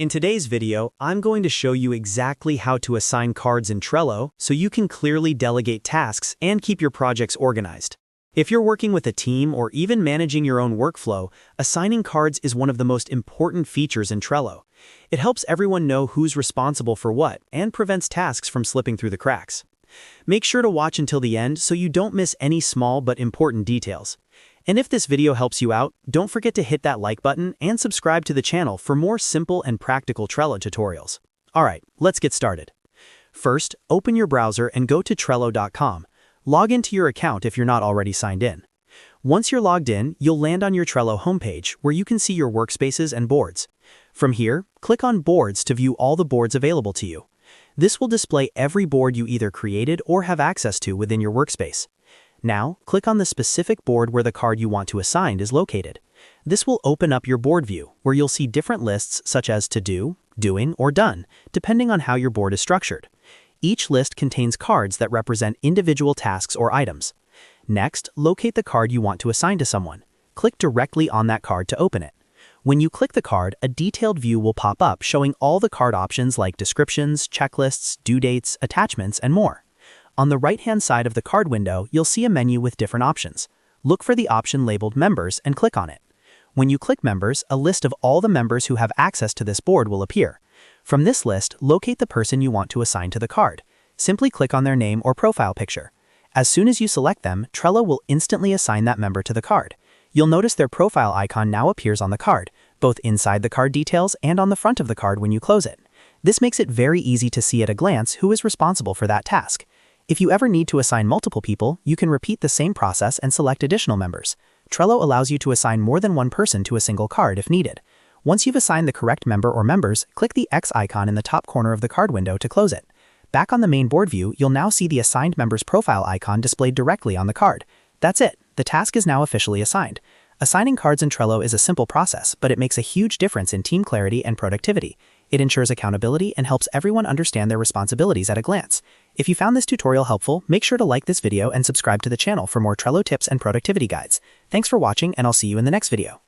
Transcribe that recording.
In today's video, I'm going to show you exactly how to assign cards in Trello so you can clearly delegate tasks and keep your projects organized. If you're working with a team or even managing your own workflow, assigning cards is one of the most important features in Trello. It helps everyone know who's responsible for what and prevents tasks from slipping through the cracks. Make sure to watch until the end so you don't miss any small but important details. And if this video helps you out, don't forget to hit that like button and subscribe to the channel for more simple and practical Trello tutorials. Alright, let's get started. First, open your browser and go to Trello.com. Log into your account if you're not already signed in. Once you're logged in, you'll land on your Trello homepage where you can see your workspaces and boards. From here, click on Boards to view all the boards available to you. This will display every board you either created or have access to within your workspace. Now, click on the specific board where the card you want to assign is located. This will open up your board view, where you'll see different lists such as To Do, Doing, or Done, depending on how your board is structured. Each list contains cards that represent individual tasks or items. Next, locate the card you want to assign to someone. Click directly on that card to open it. When you click the card, a detailed view will pop up showing all the card options like descriptions, checklists, due dates, attachments, and more. On the right-hand side of the card window, you'll see a menu with different options. Look for the option labeled Members and click on it. When you click Members, a list of all the members who have access to this board will appear. From this list, locate the person you want to assign to the card. Simply click on their name or profile picture. As soon as you select them, Trello will instantly assign that member to the card. You'll notice their profile icon now appears on the card, both inside the card details and on the front of the card when you close it. This makes it very easy to see at a glance who is responsible for that task. If you ever need to assign multiple people, you can repeat the same process and select additional members. Trello allows you to assign more than one person to a single card if needed. Once you've assigned the correct member or members, click the X icon in the top corner of the card window to close it. Back on the main board view, you'll now see the assigned member's profile icon displayed directly on the card. That's it. The task is now officially assigned. Assigning cards in Trello is a simple process, but it makes a huge difference in team clarity and productivity. It ensures accountability and helps everyone understand their responsibilities at a glance. If you found this tutorial helpful, make sure to like this video and subscribe to the channel for more Trello tips and productivity guides. Thanks for watching, and I'll see you in the next video.